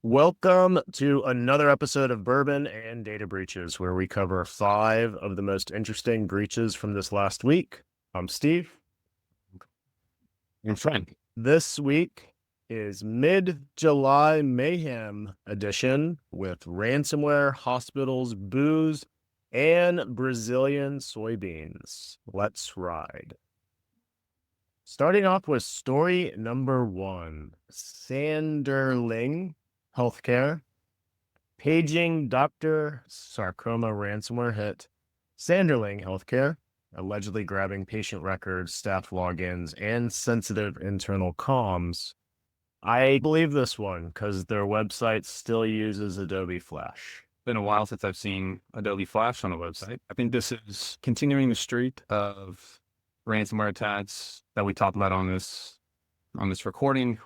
Welcome to another episode of Bourbon and Data Breaches, where we cover 5 of the most interesting breaches from this last week. I'm Steve. I'm Frank. This week is mid-July Mayhem edition with ransomware, hospitals, booze, and Brazilian soybeans. Let's ride. Starting off with story number 1, Sanderling Healthcare, paging Dr. Sarcoma ransomware hit Sanderling Healthcare, allegedly grabbing patient records, staff logins, and sensitive internal comms. I believe this one because their website still uses Adobe Flash. Been a while since I've seen Adobe Flash on the website. I think this is continuing the streak of ransomware attacks that we talked about on this recording.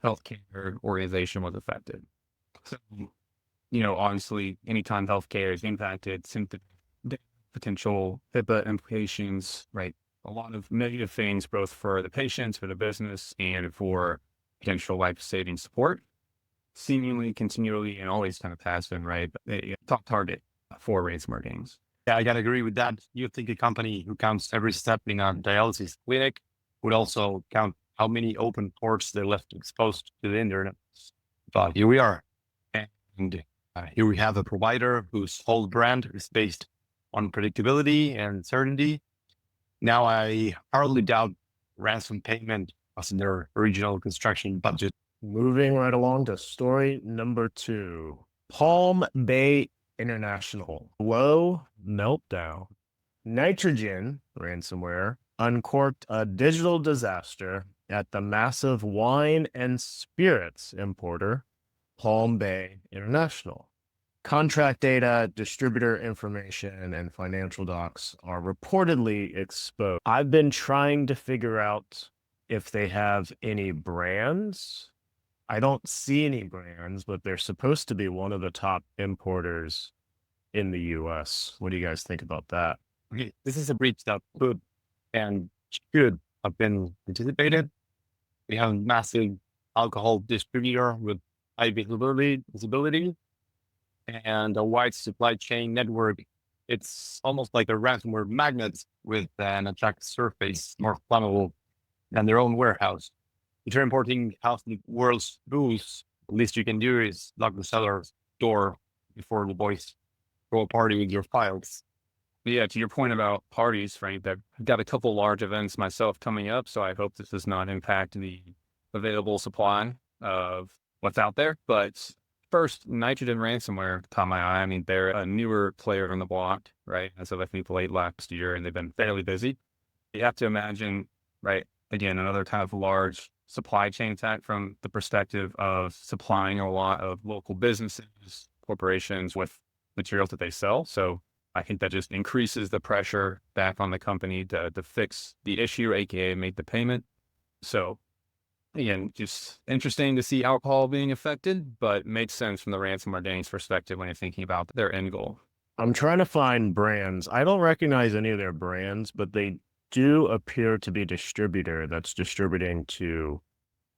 Healthcare organization was affected. So, honestly, anytime healthcare is impacted, potential HIPAA implications, right? A lot of negative things, both for the patients, for the business, and for potential life-saving support. Seemingly, continually, and always kind of passive, right? But a top target for ransomware games. Yeah, I gotta agree with that. You think a company who counts every step in a dialysis clinic would also count how many open ports they left exposed to the internet. But here we are. And here we have a provider whose whole brand is based on predictability and certainty. Now, I hardly doubt ransom payment was in their original construction budget. Moving right along to story number 2, Palm Bay International, low meltdown. Nitrogen ransomware uncorked a digital disaster at the massive wine and spirits importer, Palm Bay International. Contract data, distributor information, and financial docs are reportedly exposed. I've been trying to figure out if they have any brands. I don't see any brands, but they're supposed to be one of the top importers in the US. What do you guys think about that? Okay, this is a breach that could and should have been anticipated. We have a massive alcohol distributor with high visibility and a wide supply chain network. It's almost like a ransomware magnet with an attack surface more flammable than their own warehouse. If you're importing half the world's booze, the least you can do is lock the seller's door before the boys throw a party with your files. Yeah, to your point about parties, Frank, I've got a couple large events myself coming up, so I hope this does not impact the available supply of what's out there. But first, Nitrogen ransomware caught my eye. I mean, they're a newer player on the block, right? As of I think late last year, and they've been fairly busy. You have to imagine, right? Again, another kind of large supply chain attack from the perspective of supplying a lot of local businesses, corporations with materials that they sell. So I think that just increases the pressure back on the company to fix the issue, aka make the payment. So again, just interesting to see alcohol being affected, but makes sense from the ransomware gang's perspective when you're thinking about their end goal. I'm trying to find brands. I don't recognize any of their brands, but they do appear to be a distributor that's distributing to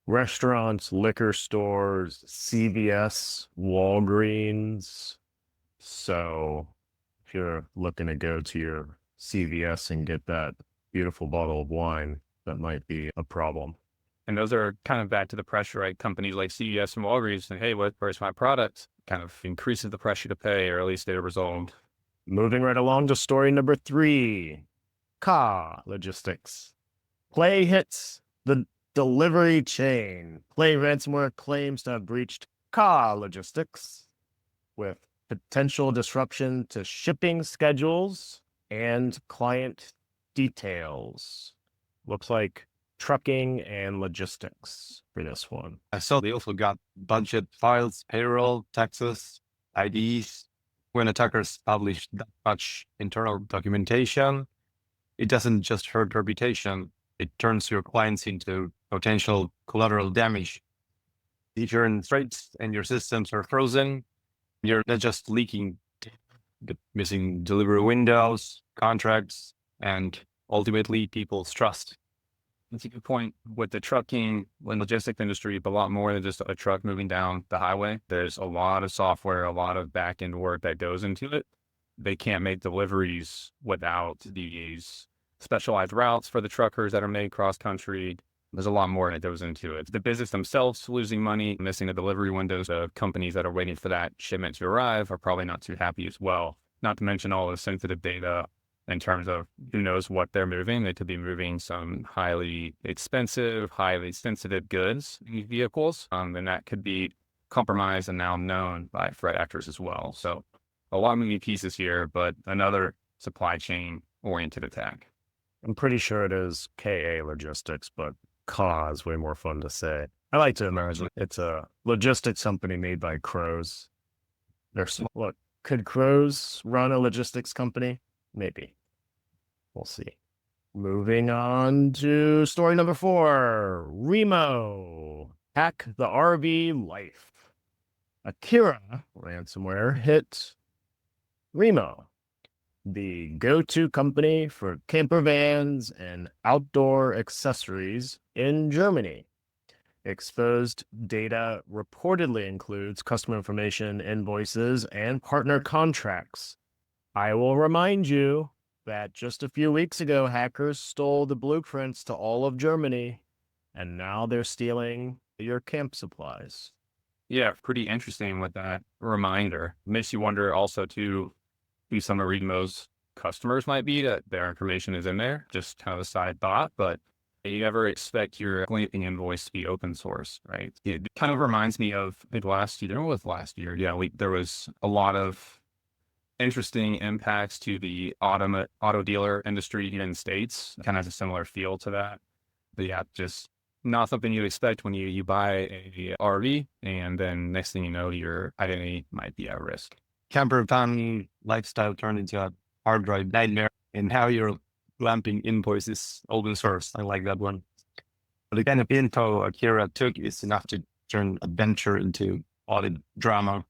restaurants, liquor stores, CVS, Walgreens. So if you're looking to go to your CVS and get that beautiful bottle of wine, that might be a problem. And those are kind of back to the pressure, right? Companies like CVS and Walgreens saying, hey, where's my product? Kind of increases the pressure to pay, or at least they're resolved. Moving right along to story number 3, Ka Logistics. Play hits the delivery chain. Play ransomware claims to have breached Ka Logistics with potential disruption to shipping schedules and client details. Looks like trucking and logistics for this one. I saw they also got budget files, payroll, taxes, IDs. When attackers publish that much internal documentation, it doesn't just hurt reputation, it turns your clients into potential collateral damage. If you're in straits and your systems are frozen, you're not just leaking, but missing delivery windows, contracts, and ultimately people's trust. That's a good point. With the trucking and logistics industry, a lot more than just a truck moving down the highway. There's a lot of software, a lot of back end work that goes into it. They can't make deliveries without these specialized routes for the truckers that are made cross country. There's a lot more that goes into it. The business themselves losing money, missing the delivery windows. The companies that are waiting for that shipment to arrive are probably not too happy as well. Not to mention all the sensitive data in terms of who knows what they're moving. They could be moving some highly expensive, highly sensitive goods in vehicles, and that could be compromised and now known by threat actors as well. So a lot of moving pieces here, but another supply chain oriented attack. I'm pretty sure it is KA Logistics, but KA is way more fun to say. I like to imagine it's a logistics company made by crows. Look, could crows run a logistics company? Maybe. We'll see. Moving on to story number 4. Remo. Hack the RV life. Akira ransomware hit Remo, the go-to company for camper vans and outdoor accessories in Germany. Exposed data reportedly includes customer information, invoices, and partner contracts. I will remind you that just a few weeks ago, hackers stole the blueprints to all of Germany, and now they're stealing your camp supplies. Yeah, pretty interesting with that reminder. Makes you wonder also too who some of Remo's customers might be, that their information is in there. Just kind of a side thought, but you never expect your glamping invoice to be open source, right? It kind of reminds me of last year. Yeah, there was a lot of interesting impacts to the auto dealer industry here in the States. Kind of has a similar feel to that. But yeah, just not something you expect when you buy a RV, and then next thing you know, your identity might be at risk. Camper van lifestyle turned into a hard drive nightmare, and how your glamping invoice is open source. I like that one. But the kind of info Akira took is enough to turn adventure into audit drama,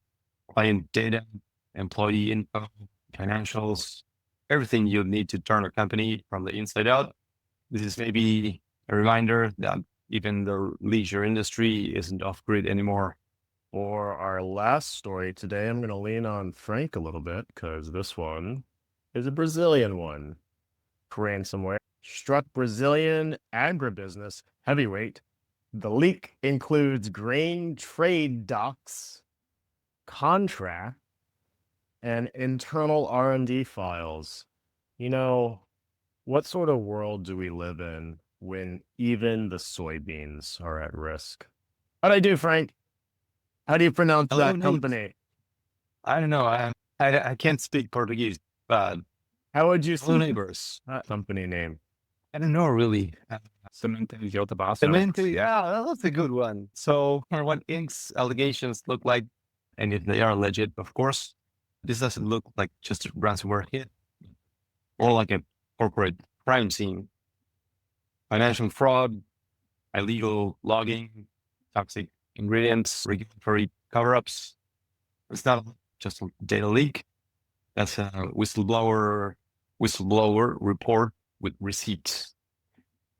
client data, employee info, financials, everything you need to turn a company from the inside out. This is maybe a reminder that even the leisure industry isn't off-grid anymore. For our last story today, I'm going to lean on Frank a little bit because this one is a Brazilian one. Ransomware struck Brazilian agribusiness heavyweight. The leak includes grain trade docs, contract, and internal R&D files. You know, what sort of world do we live in when even the soybeans are at risk? How'd I do, Frank? How do you pronounce Hello, that Nate. company? I don't know. I can't speak Portuguese, but How would you hello, say neighbors. that company name? I don't know really. Semente Yotabaso. Semente, yeah, that's a good one. So, for what Inc.'s allegations look like, and if they are legit, of course, this doesn't look like just a ransomware hit, or like a corporate crime scene. Financial fraud, illegal logging, toxic ingredients, regulatory cover-ups. It's not just a data leak. That's a whistleblower report with receipts.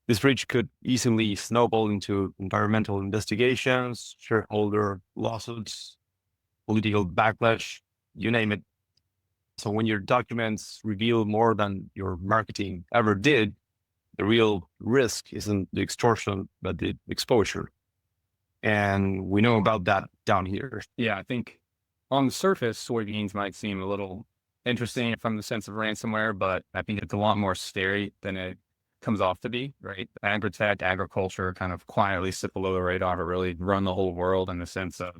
This breach could easily snowball into environmental investigations, shareholder lawsuits, political backlash, you name it. So when your documents reveal more than your marketing ever did, the real risk isn't the extortion, but the exposure. And we know about that down here. Yeah, I think on the surface, soybeans might seem a little interesting from the sense of ransomware, but I think it's a lot more scary than it comes off to be, right? Agritech, agriculture kind of quietly sit below the radar, but really run the whole world in the sense of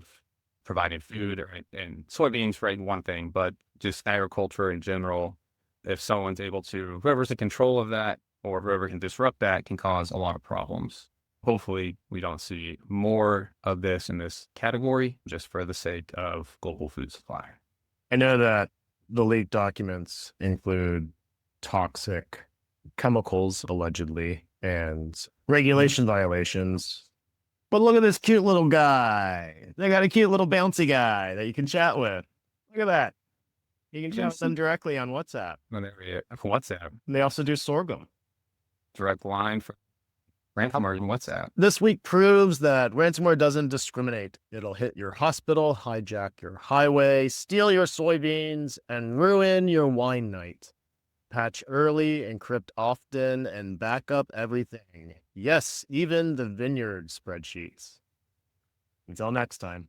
providing food, right? And soybeans, right, one thing, but just agriculture in general, if someone's able to, whoever's in control of that or whoever can disrupt that can cause a lot of problems. Hopefully we don't see more of this in this category just for the sake of global food supply. I know that the leaked documents include toxic chemicals, allegedly, and regulation violations. But look at this cute little guy. They got a cute little bouncy guy that you can chat with. Look at that. You can chat with them directly on WhatsApp. WhatsApp, And they also do sorghum. direct line from Ransomware and WhatsApp. This week proves that ransomware doesn't discriminate. It'll hit your hospital, hijack your highway, steal your soybeans, and ruin your wine night. Patch early, encrypt often, and back up everything. Yes, even the vineyard spreadsheets. Until next time.